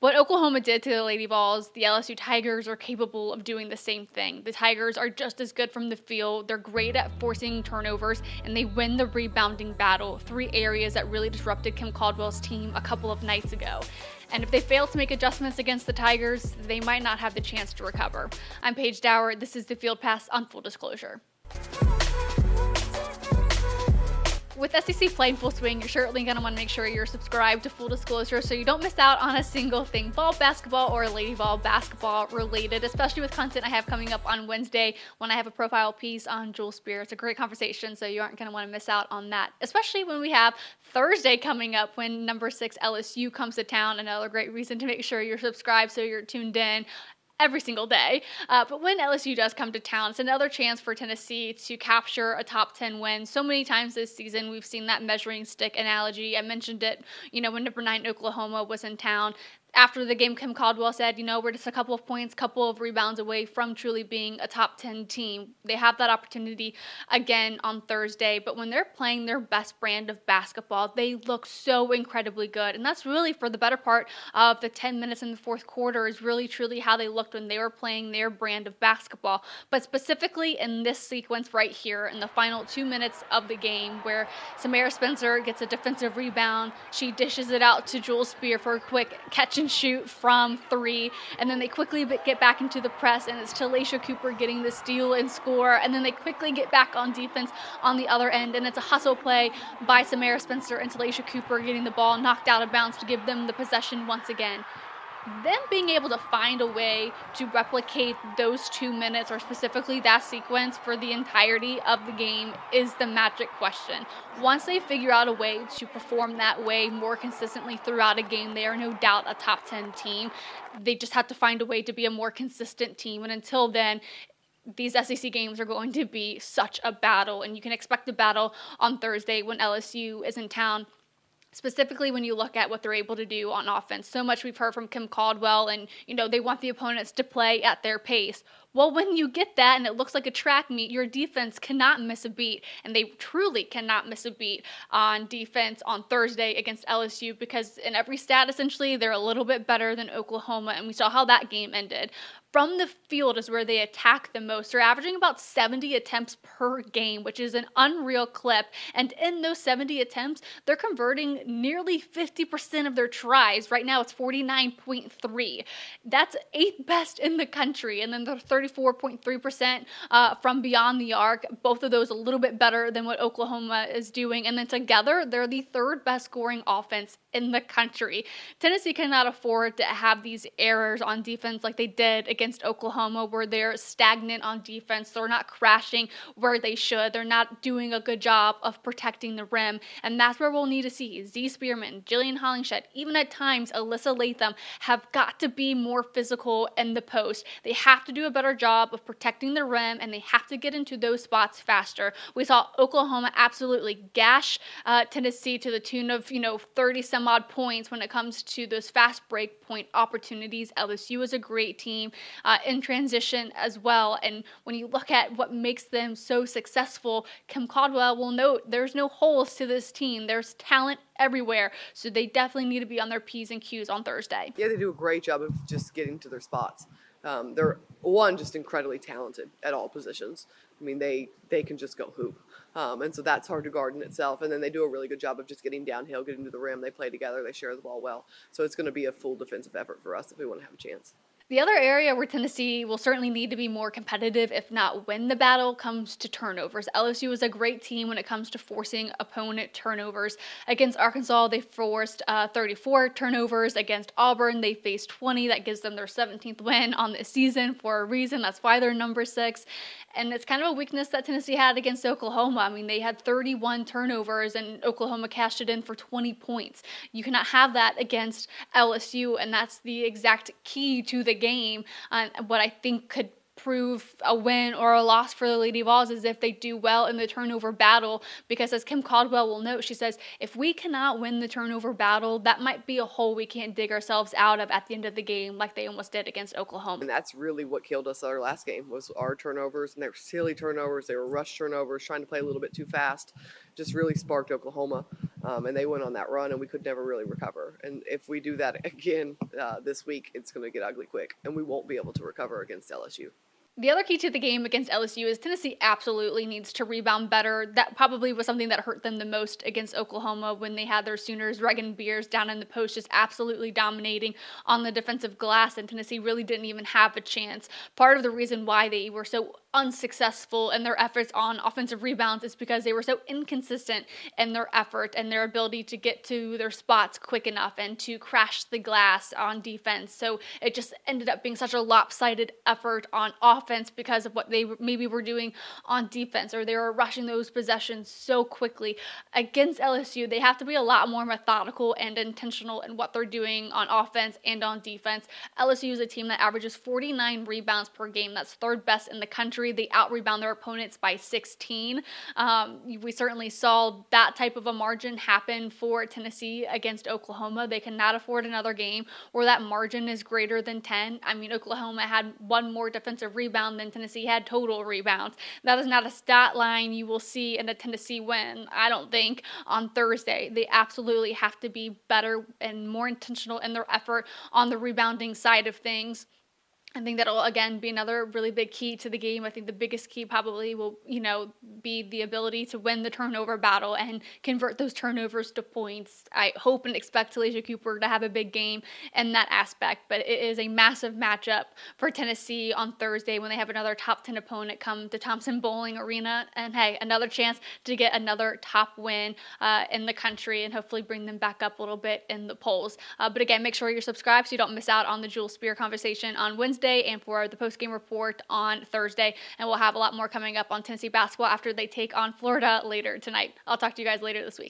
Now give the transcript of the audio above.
What Oklahoma did to the Lady Vols, the LSU Tigers are capable of doing the same thing. The Tigers are just as good from the field. They're great at forcing turnovers, and they win the rebounding battle, 3 areas that really disrupted Kim Caldwell's team a couple of nights ago. And if they fail to make adjustments against the Tigers, they might not have the chance to recover. I'm Paige Dower. This is the Field Pass on Full Disclosure. With SEC play in full swing, you're certainly going to want to make sure you're subscribed to Full Disclosure so you don't miss out on a single thing ball basketball or Lady Vol basketball related, especially with content I have coming up on Wednesday when I have a profile piece on Jewel Spear. It's a great conversation, so you aren't going to want to miss out on that, especially when we have Thursday coming up when number 6 LSU comes to town. Another great reason to make sure you're subscribed so you're tuned in every single day. But when LSU does come to town, it's another chance for Tennessee to capture a top 10 win. So many times this season, we've seen that measuring stick analogy. I mentioned it, when number 9 Oklahoma was in town. After the game, Kim Caldwell said, we're just a couple of points, couple of rebounds away from truly being a top 10 team. They have that opportunity again on Thursday, but when they're playing their best brand of basketball, they look so incredibly good. And that's really for the better part of the 10 minutes in the fourth quarter is really truly how they looked when they were playing their brand of basketball. But specifically in this sequence right here in the final 2 minutes of the game where Samara Spencer gets a defensive rebound, she dishes it out to Jewel Spear for a quick catch and shoot from 3, and then they quickly get back into the press, and it's Talaysia Cooper getting the steal and score, and then they quickly get back on defense on the other end, and it's a hustle play by Samara Spencer and Talaysia Cooper getting the ball knocked out of bounds to give them the possession once again. Them being able to find a way to replicate those 2 minutes, or specifically that sequence for the entirety of the game, is the magic question. Once they figure out a way to perform that way more consistently throughout a game, they are no doubt a top 10 team. They just have to find a way to be a more consistent team, and until then, these SEC games are going to be such a battle, and you can expect a battle on Thursday when LSU is in town. Specifically when you look at what they're able to do on offense. So much we've heard from Kim Caldwell, and they want the opponents to play at their pace. Well, when you get that and it looks like a track meet, your defense cannot miss a beat, and they truly cannot miss a beat on defense on Thursday against LSU, because in every stat, essentially, they're a little bit better than Oklahoma, and we saw how that game ended. From the field is where they attack the most. They're averaging about 70 attempts per game, which is an unreal clip. And in those 70 attempts, they're converting nearly 50% of their tries. Right now, it's 49.3. That's 8th best in the country. And then they're 34.3% from beyond the arc. Both of those a little bit better than what Oklahoma is doing. And then together, they're the 3rd best scoring offense in the country. Tennessee cannot afford to have these errors on defense like they did against Oklahoma, where they're stagnant on defense. They're not crashing where they should. They're not doing a good job of protecting the rim. And that's where we'll need to see Z Spearman, Jillian Hollingshed, even at times Alyssa Latham have got to be more physical in the post. They have to do a better job of protecting the rim, and they have to get into those spots faster. We saw Oklahoma absolutely gash Tennessee to the tune of 30 some odd points when it comes to those fast break point opportunities. LSU is a great team in transition as well. And when you look at what makes them so successful, Kim Caldwell will note there's no holes to this team. There's talent everywhere. So they definitely need to be on their P's and Q's on Thursday. Yeah, they do a great job of just getting to their spots. They're just incredibly talented at all positions. I mean, they can just go hoop. And so that's hard to guard in itself. And then they do a really good job of just getting downhill, getting to the rim. They play together. They share the ball well. So it's going to be a full defensive effort for us if we want to have a chance. The other area where Tennessee will certainly need to be more competitive, if not win the battle, comes to turnovers. LSU is a great team when it comes to forcing opponent turnovers. Against Arkansas, they forced 34 turnovers. Against Auburn, they faced 20. That gives them their 17th win on the season for a reason. That's why they're number 6. And it's kind of a weakness that Tennessee had against Oklahoma. I mean, they had 31 turnovers, and Oklahoma cashed it in for 20 points. You cannot have that against LSU, and that's the exact key to the game. What I think could prove a win or a loss for the Lady Vols is if they do well in the turnover battle, because as Kim Caldwell will note, she says, if we cannot win the turnover battle, that might be a hole we can't dig ourselves out of at the end of the game like they almost did against Oklahoma. And that's really what killed us our last game was our turnovers, and they were silly turnovers. They were rush turnovers, trying to play a little bit too fast. Just really sparked Oklahoma, and they went on that run, and we could never really recover. And if we do that again this week, it's going to get ugly quick, and we won't be able to recover against LSU. The other key to the game against LSU is Tennessee absolutely needs to rebound better. That probably was something that hurt them the most against Oklahoma when they had their Sooners, Reagan Beers, down in the post, just absolutely dominating on the defensive glass, and Tennessee really didn't even have a chance. Part of the reason why they were so unsuccessful in their efforts on offensive rebounds is because they were so inconsistent in their effort and their ability to get to their spots quick enough and to crash the glass on defense. So it just ended up being such a lopsided effort on offense because of what they maybe were doing on defense, or they were rushing those possessions so quickly. Against LSU, they have to be a lot more methodical and intentional in what they're doing on offense and on defense. LSU is a team that averages 49 rebounds per game. That's third best in the country. They out-rebound their opponents by 16. We certainly saw that type of a margin happen for Tennessee against Oklahoma. They cannot afford another game where that margin is greater than 10. I mean, Oklahoma had one more defensive rebound than Tennessee had total rebounds. That is not a stat line you will see in a Tennessee win, I don't think, on Thursday. They absolutely have to be better and more intentional in their effort on the rebounding side of things. I think that'll, again, be another really big key to the game. I think the biggest key probably will, be the ability to win the turnover battle and convert those turnovers to points. I hope and expect Talia Cooper to have a big game in that aspect, but it is a massive matchup for Tennessee on Thursday when they have another top 10 opponent come to Thompson-Boling Arena. And hey, another chance to get another top win in the country and hopefully bring them back up a little bit in the polls. But again, make sure you're subscribed so you don't miss out on the Jewel Spear conversation on Wednesday and for the post-game report on Thursday. And we'll have a lot more coming up on Tennessee basketball after they take on Florida later tonight. I'll talk to you guys later this week.